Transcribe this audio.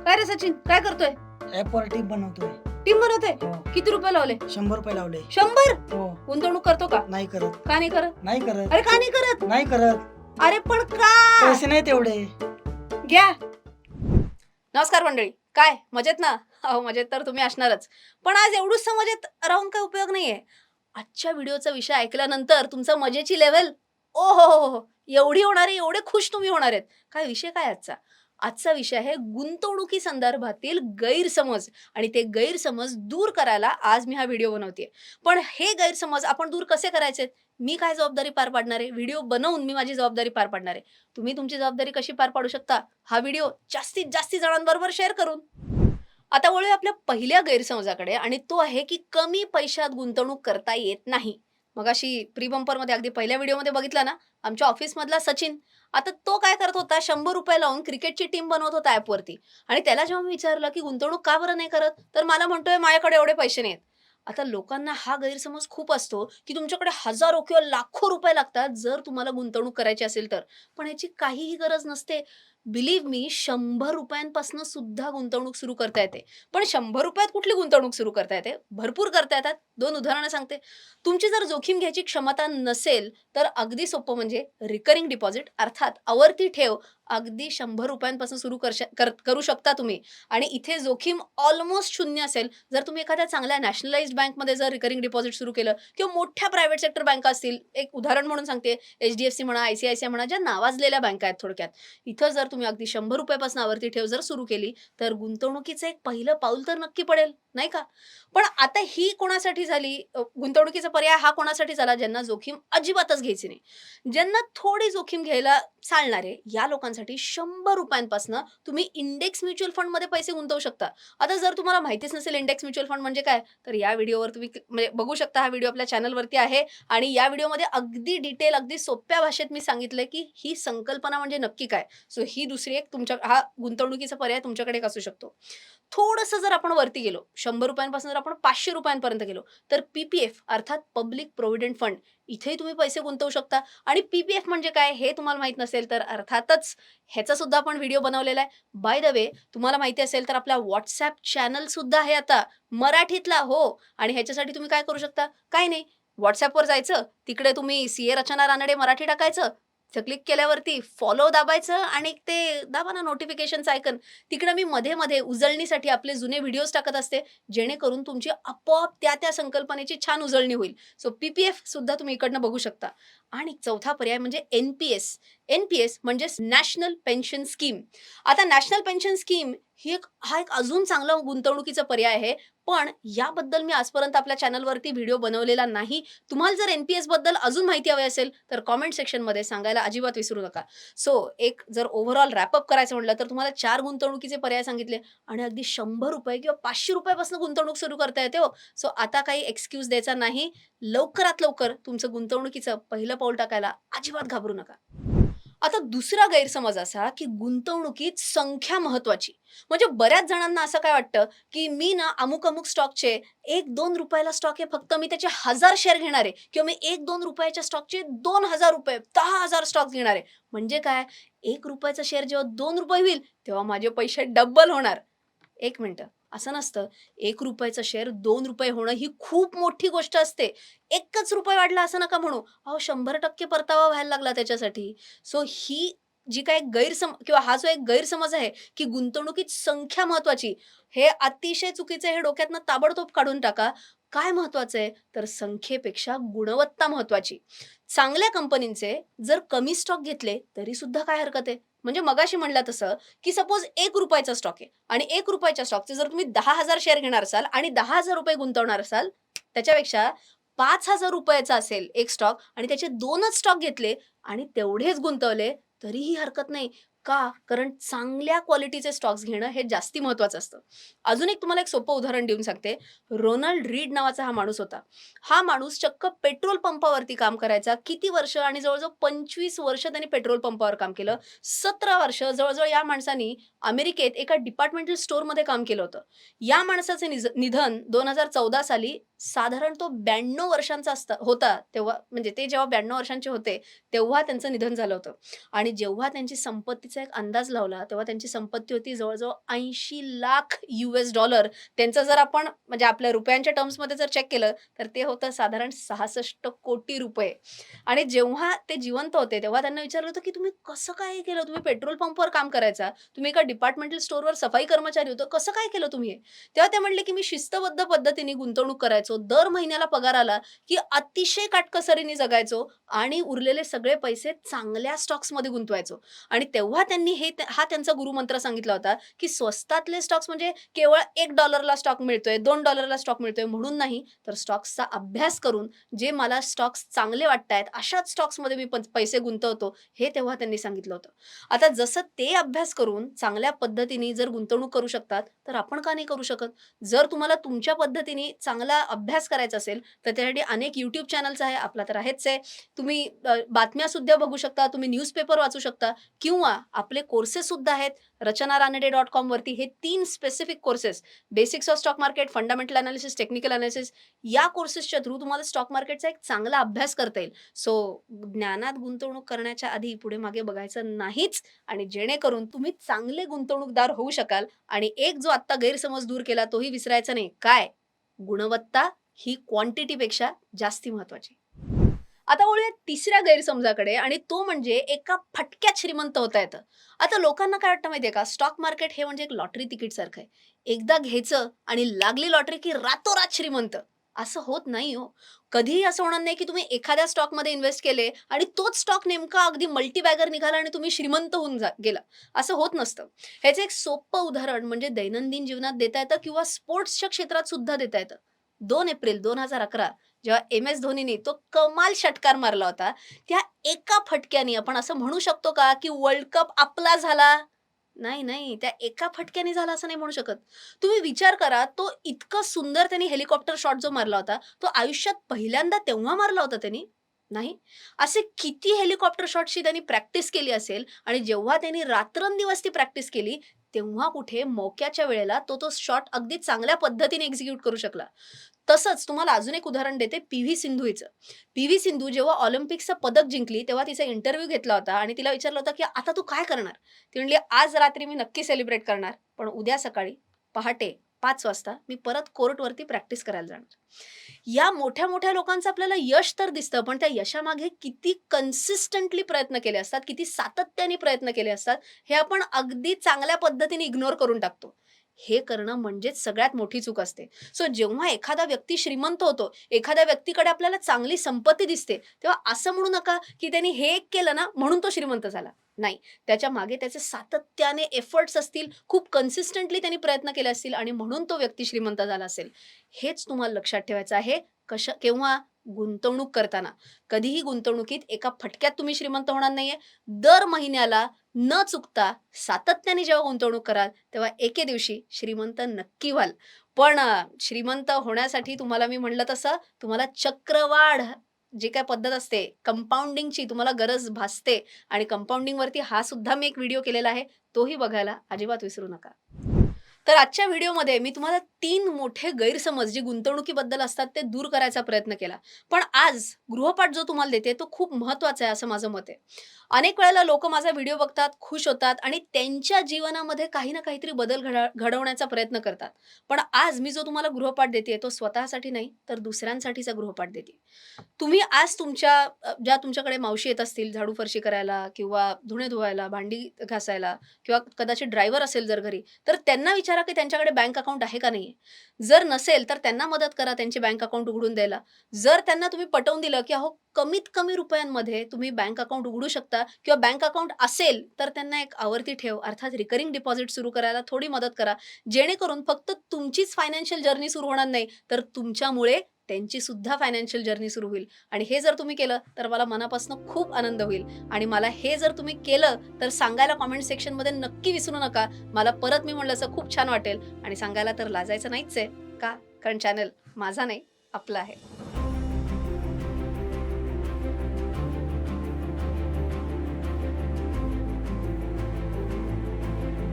काय रे सचिन, काय करतोय? ऍपवर टीम बनवतोय. टीम बनवतोय? हो. किती रुपये लावले? 100 रुपये लावले. 100? हो. गुंतवणूक करतो का? नाही करत. का नाही करत? नाही करत. अरे का नाही करत? नाही करत. अरे पण का? पैसे नाही तेवढे. घ्या. नमस्कार मंडळी, काय मजेत ना? अहो मजेत तर तुम्ही असणारच, पण आज एवढूच मजेत राहून काय उपयोग नाहीये. आजच्या व्हिडिओचा विषय ऐकल्यानंतर तुमचं मजेची लेव्हल ओ हो एवढी होणार आहे, एवढे खुश तुम्ही होणार आहेत. काय विषय काय आजचा? आजचा विषय आहे गुंतवणुकी संदर्भातील गैरसमज, आणि ते गैरसमज दूर करायला आज मी हा व्हिडिओ बनवतेय. पण हे गैरसमज आपण दूर कसे करायचे? मी काय जबाबदारी पार पाडणार आहे? व्हिडिओ बनवून मी माझी जबाबदारी पार पाडणार आहे. तुम्ही तुमची जबाबदारी कशी पार पाडू शकता? हा व्हिडिओ जास्तीत जास्त जणांबरोबर शेअर करून. आता वळूया आपल्या पहिल्या गैरसमजाकडे, आणि तो आहे की कमी पैशात गुंतवणूक करता येत नाही. मगाशी प्री बंपरमध्ये अगदी पहिल्या व्हिडिओमध्ये बघितलं ना, आमच्या ऑफिसमधला सचिन. आता तो काय करत होता, 100 रुपये लावून क्रिकेटची टीम बनवत होता ॲपवरती. आणि त्याला जेव्हा मी विचारलं की गुंतवणूक का बरं नाही करत, तर मला म्हणतोय माझ्याकडे एवढे पैसे नाहीत. आता लोकांना हा गैरसमज खूप असतो की तुमच्याकडे हजारो किंवा लाखो रुपये लागतात जर तुम्हाला गुंतवणूक करायची असेल तर. पण याची काहीही गरज नसते. बिलीव्ह मी, 100 रुपयांपासून सुद्धा गुंतवणूक सुरू करता येते. पण 100 रुपयात कुठली गुंतवणूक सुरू करता येते? भरपूर करता येतात. 2 उदाहरणं सांगते. तुमची जर जोखीम घ्यायची क्षमता नसेल, तर अगदी सोपं म्हणजे रिकरिंग डिपॉझिट अर्थात आवर्ती ठेव अगदी 100 रुपयांपासून सुरू करू शकता तुम्ही. आणि इथे जोखीम ऑलमोस्ट शून्य असेल जर तुम्ही एखाद्या चांगल्या नॅशनलाइज्ड बँकमध्ये जर रिकरिंग डिपॉझिट सुरू केलं, किंवा मोठ्या प्रायव्हेट सेक्टर बँका असतील. एक उदाहरण म्हणून सांगते, HDFC म्हणा, ICICI म्हणा, ज्या नावाजलेल्या बँका आहेत थोडक्यात. इथं जर तुम्ही अगदी 100 रुपयापासून आवर्ती ठेव जर सुरू केली, तर गुंतवणुकीचं एक पहिलं पाऊल तर नक्की पडेल, नाही का? पण आता ही कोणासाठी झाली? गुंतवणुकीचा पर्याय हा कोणासाठी झाला? ज्यांना जोखीम अजिबातच घ्यायची नाही. ज्यांना थोडी जोखीम घ्यायला चालणारे या लोकांसाठी 100 रुपयांपासून तुम्ही इंडेक्स म्युच्युअल फंडमध्ये पैसे गुंतवू शकता. आता जर तुम्हाला माहितीच नसेल इंडेक्स म्युच्युअल फंड म्हणजे काय, तर या व्हिडिओवर तुम्ही म्हणजे बघू शकता. हा व्हिडिओ आपल्या चॅनलवरती आहे, आणि या व्हिडिओमध्ये अगदी डिटेल, अगदी सोप्या भाषेत मी सांगितलंय की ही संकल्पना म्हणजे नक्की काय. सो ही दुसरी एक तुमच्या हा गुंतवणुकीचा पर्याय तुमच्याकडे एक असू शकतो. थोडंसं जर आपण वरती गेलो, 100 रुपयांपासून जर आपण 500 रुपयांपर्यंत गेलो, तर PPF अर्थात पब्लिक प्रोव्हिडंट फंड, इथेही तुम्ही पैसे गुंतवू शकता. आणि PPF म्हणजे काय हे तुम्हाला माहित नसेल तर अर्थातच ह्याचा सुद्धा आपण व्हिडिओ बनवलेला आहे. बाय द वे, तुम्हाला माहिती असेल तर आपला WhatsApp चॅनल सुद्धा आहे आता मराठीतला. हो. आणि ह्याच्यासाठी तुम्ही काय करू शकता? काही नाही. WhatsAppवर जायचं, तिकडे तुम्ही CA रचना रानडे मराठी टाकायचं. क्लिक केल्यावरती फॉलो दाबायचं, आणि ते दाबा ना नोटिफिकेशनचं आयकन. तिकडे मी मध्ये-मध्ये उजळणीसाठी आपले जुने व्हिडिओज टाकत असते, जेणेकरून तुमची आपोआप त्या संकल्पनेची छान उजळणी होईल. सो PPF सुद्धा तुम्ही इकडनं बघू शकता. आणि चौथा पर्याय म्हणजे NPS म्हणजे नॅशनल पेन्शन स्कीम. आता नॅशनल पेन्शन स्कीम ही हा एक अजून चांगला गुंतवणुकीचा पर्याय आहे. पण याबद्दल मी आजपर्यंत आपल्या चॅनलवरती व्हिडिओ बनवलेला नाही. तुम्हाला जर NPS बद्दल अजून माहिती हवी असेल तर कमेंट सेक्शनमध्ये सांगायला अजिबात विसरू नका. सो एक जर ओव्हरऑल रॅपअप करायचं म्हटलं तर तुम्हाला 4 गुंतवणुकीचे पर्याय सांगितले, आणि अगदी 100 रुपये किंवा 500 रुपयापासून गुंतवणूक सुरू करता येते हो. सो आता काही एक्सक्यूज द्यायचा नाही. लवकरात लवकर तुमचं गुंतवणुकीचं पहिलं पाऊल टाकायला अजिबात घाबरू नका. आता दुसरा गैरसमज असा की गुंतवणुकीत संख्या महत्वाची. म्हणजे बऱ्याच जणांना असं काय वाटतं की मी ना अमुक स्टॉकचे 1-2 रुपयाला स्टॉक आहे, फक्त मी त्याचे 1000 शेअर घेणार आहे, किंवा मी 1-2 रुपयाच्या स्टॉकचे 2000 रुपये 10,000 स्टॉक्स घेणार आहे. म्हणजे काय, 1 रुपयाचा शेअर जेव्हा 2 रुपये होईल तेव्हा माझे पैसे डबल होणार. 1 मिनिटं, असं नसतं. 1 रुपयाचा शेअर 2 रुपये होणं ही खूप मोठी गोष्ट असते. 1च रुपये वाढला असं नका म्हणू. अहो 100% परतावा व्हायला लागला त्याच्यासाठी. सो ही जी काही किंवा हा जो एक गैरसमज आहे की गुंतवणुकीत संख्या महत्वाची, हे अतिशय चुकीचं आहे. हे डोक्यातनं ताबडतोब काढून टाका. काय महत्वाचं आहे, तर संख्येपेक्षा गुणवत्ता महत्वाची. चांगल्या कंपनीचे जर कमी स्टॉक घेतले तरी सुद्धा काय हरकत आहे. म्हणजे मगाशी म्हणलं तसं की सपोज 1 रुपयाचा स्टॉक आहे, आणि 1 रुपयाच्या स्टॉकचे जर तुम्ही 10,000 शेअर घेणार असाल आणि 10,000 रुपये गुंतवणार असाल, त्याच्यापेक्षा 5,000 रुपयाचा असेल एक स्टॉक आणि त्याचे 2च स्टॉक घेतले आणि तेवढेच गुंतवले तरीही हरकत नाही. का? कारण चांगल्या क्वालिटीचे स्टॉक्स घेणं हे जास्ती महत्वाचं असतं. अजून एक तुम्हाला एक सोपं उदाहरण देऊन सांगते. रोनाल्ड रीड नावाचा हा माणूस होता. हा माणूस चक्क पेट्रोल पंपावरती काम करायचा. किती वर्ष? आणि जवळजवळ 25 वर्ष त्यांनी पेट्रोल पंपावर काम केलं. 17 वर्ष जवळजवळ या माणसानी अमेरिकेत एका डिपार्टमेंटल स्टोअरमध्ये काम केलं होतं. या माणसाचे निधन 2014 साली साधारण तो 92 वर्षांचा होता तेव्हा, म्हणजे ते जेव्हा 92 वर्षांचे होते, तेव्हा त्यांचं निधन झालं होतं. आणि जेव्हा त्यांची संपत्तीचा एक अंदाज लावला, तेव्हा त्यांची संपत्ती होती जवळ-जवळ $80 लाख. त्यांचं जर आपण म्हणजे आपल्या रुपयांच्या टर्म्समध्ये जर चेक केलं, तर ते होतं साधारण 66 कोटी रुपये. आणि जेव्हा ते जिवंत होते, तेव्हा त्यांना विचारलं होतं, की "तुम्ही कसं काय हे केलं? तुम्ही पेट्रोल पंपवर काम करायचा. तुम्ही एका डिपार्टमेंटल स्टोअरवर सफाई कर्मचारी होता. कसं काय केलं तुम्ही हे?" तेव्हा ते म्हटले, की "मी शिस्तबद्ध पद्धतीने गुंतवणूक करायचो. दर महिन्याला पगार आला, की अतिशय काटकसरीने जगायचो आणि उरलेले सगळे पैसे चांगल्या स्टॉक्समध्ये गुंतवायचो." आणि तेव्हा त्यांनी हा त्यांचा गुरुमंत्र सांगितला होता, की स्वस्तातले स्टॉक्स म्हणजे केवळ $1 स्टॉक मिळतोय, $2 स्टॉक मिळतोय म्हणून नाही, तर स्टॉक्सचा अभ्यास करून जे मला स्टॉक्स चांगले वाटतायत, अशाच स्टॉक्समध्ये मी पैसे गुंतवतो, हे तेव्हा त्यांनी सांगितलं होतं. आता जसं ते अभ्यास करून चांगल्या पद्धतीने जर गुंतवणूक करू शकतात, तर आपण का नाही करू शकत? जर तुम्हाला तुमच्या पद्धतीने चांगला अभ्यास करायचा असेल, तर त्यासाठी अनेक YouTube चॅनल्स आहे. आपला तर आहेच आहे. तुम्ही बातम्यासुद्धा बघू शकता, तुम्ही न्यूजपेपर वाचू शकता किंवा आपले कोर्सेससुद्धा आहेत. रचनारानडे.com वरती हे 3 specific courses, basics of stock market, fundamental analysis, technical analysis, या कोर्सेसच्या थ्रू तुम्हाला स्टॉक मार्केटचा एक चांगला अभ्यास करता येईल. सो ज्ञानात गुंतवणूक करण्याच्या आधी पुढे-मागे बघायचं नाहीच आणि जेणेकरून तुम्ही चांगले गुंतवणूकदार होऊ शकाल. आणि एक जो आत्ता गैरसमज दूर केला तोही विसरायचा नाही. काय? गुणवत्ता ही क्वांटिटीपेक्षा जास्ती महत्त्वाची. आता वळूया तिसऱ्या गैरसमजाकडे आणि तो म्हणजे एका फटक्यात श्रीमंत होता येतं. आता लोकांना काय वाटतं माहितीये का? स्टॉक मार्केट हे म्हणजे एक लॉटरी तिकीटसारखं आहे. एकदा घ्यायचं आणि लागली लॉटरी की रातोरात श्रीमंत. असं होत नाही हो. कधीही असं होणार नाही की तुम्ही एखाद्या स्टॉकमध्ये इन्व्हेस्ट केले आणि तोच स्टॉक नेमका अगदी मल्टीबॅगर निघाला आणि तुम्ही श्रीमंत होऊन गेला. असं होत नसतं. ह्याचं एक सोपं उदाहरण म्हणजे दैनंदिन जीवनात देता येतं किंवा स्पोर्ट्सच्या क्षेत्रात सुद्धा देता येतं. 2 एप्रिल 2011 जेव्हा एम.एस. धोनीने तो कमाल षटकार मारला होता, त्या एका फटक्याने आपण असं म्हणू शकतो का, की वर्ल्ड कप आपला झाला? नाही, नाही. त्या एका फटक्याने झाला असं नाही म्हणू शकत. तुम्ही विचार करा, तो इतकं सुंदर त्याने हेलिकॉप्टर शॉट जो मारला होता, तो आयुष्यात पहिल्यांदा तेव्हा मारला होता त्यानी? नाही. असे किती हेलिकॉप्टर शॉटची त्यांनी प्रॅक्टिस केली असेल आणि जेव्हा त्यांनी रात्रंदिवस ती प्रॅक्टिस केली, तेव्हा कुठे मौक्याच्या वेळेला तो शॉट अगदी चांगल्या पद्धतीने एक्झिक्यूट करू शकला. तसंच तुम्हाला अजून एक उदाहरण देते पी.व्ही. सिंधू हिचं. पी.व्ही. सिंधू जेव्हा ऑलिम्पिकचं पदक जिंकली, तेव्हा तिचा इंटरव्ह्यू घेतला होता आणि तिला विचारलं होतं, की "आता तू काय करणार?" ती म्हणली, "आज रात्री मी नक्की सेलिब्रेट करणार, पण उद्या सकाळी पहाटे 5 वाजता मी परत कोर्टवरती प्रॅक्टिस करायला जाणार." या मोठ्या-मोठ्या लोकांचं आपल्याला यश तर दिसतं, पण त्या यशामागे किती कन्सिस्टंटली प्रयत्न केले असतात, किती सातत्याने प्रयत्न केले असतात, हे आपण अगदी चांगल्या पद्धतीने इग्नोर करून टाकतो. हे करणं म्हणजेच सगळ्यात मोठी चूक असते. सो जेव्हा एखादा व्यक्ती श्रीमंत होतो, एखाद्या व्यक्तीकडे आपल्याला चांगली संपत्ती दिसते, तेव्हा असं म्हणू नका, की त्यांनी हे एक केलं ना, म्हणून तो श्रीमंत झाला. नाही. त्याच्या मागे त्याचे सातत्याने एफर्ट्स असतील, खूप कन्सिस्टंटली त्यांनी प्रयत्न केले असतील आणि म्हणून तो व्यक्ती श्रीमंत झाला असेल. हेच तुम्हाला लक्षात ठेवायचं आहे. केव्हा? गुंतवणूक करताना. कधीही गुंतवणुकीत एका फटक्यात तुम्ही श्रीमंत होणार नाहीये. दर महिन्याला न चुकता सातत्याने जेव्हा गुंतवणूक कराल, तेव्हा एके दिवशी श्रीमंत नक्की व्हाल. पण श्रीमंत होण्यासाठी तुम्हाला मी म्हटलं तसं तुम्हाला चक्रवाढ जी काही पद्धत असते, कंपाउंडिंगची तुम्हाला गरज भासते आणि कंपाउंडिंगवरती हा सुद्धा मी एक व्हिडिओ केलेला आहे. तोही बघायला अजिबात विसरू नका. तर आजच्या व्हिडिओमध्ये मी तुम्हाला 3 मोठे गैरसमज जे गुंतवणुकीबद्दल असतात ते दूर करायचा प्रयत्न केला. पण आज गृहपाठ जो तुम्हाला देते तो खूप महत्त्वाचा आहे असं माझं मत आहे. अनेक वेळेला लोकं माझा व्हिडिओ बघतात, खुश होतात आणि त्यांच्या जीवनामध्ये काही ना काहीतरी बदल घडवण्याचा प्रयत्न करतात. पण आज मी जो तुम्हाला गृहपाठ देतेय तो स्वतःसाठी नाही, तर दुसऱ्यांसाठीचा गृहपाठ देते. तुम्ही आज ज्या तुमच्याकडे मावशी येत असतील झाडू फरशी करायला किंवा धुणे धुवायला, भांडी घासायला किंवा कदाचित ड्रायव्हर असेल जर घरी, तर त्यांना विचारा की त्यांच्याकडे बँक अकाउंट आहे का नाहीये? जर नसेल तर त्यांना मदत करा त्यांचे बँक अकाउंट उघडून द्यायला. जर त्यांना तुम्ही पटवून दिलं की अहो कमीत कमी रुपयांमध्ये तुम्ही बँक अकाउंट उघडू शकता किंवा बँक अकाउंट असेल तर त्यांना एक आवर्ती ठेव अर्थात रिकरिंग डिपॉझिट सुरू करायला थोडी मदत करा. जेणेकरून फक्त तुमचीच फायनान्शियल जर्नी सुरू होणार नाही, तर तुमच्यामुळे त्यांची सुद्धा फायनान्शियल जर्नी सुरू होईल. आणि हे जर तुम्ही केलं तर मला मनापासून खूप आनंद होईल. आणि मला हे जर तुम्ही केलं तर सांगायला कमेंट सेक्शनमध्ये नक्की विसरू नका. मला परत मी म्हणलं असं खूप छान वाटेल आणि सांगायला तर लाजायचं नाहीच आहे. का? कारण चॅनल माझा नाही, आपला आहे.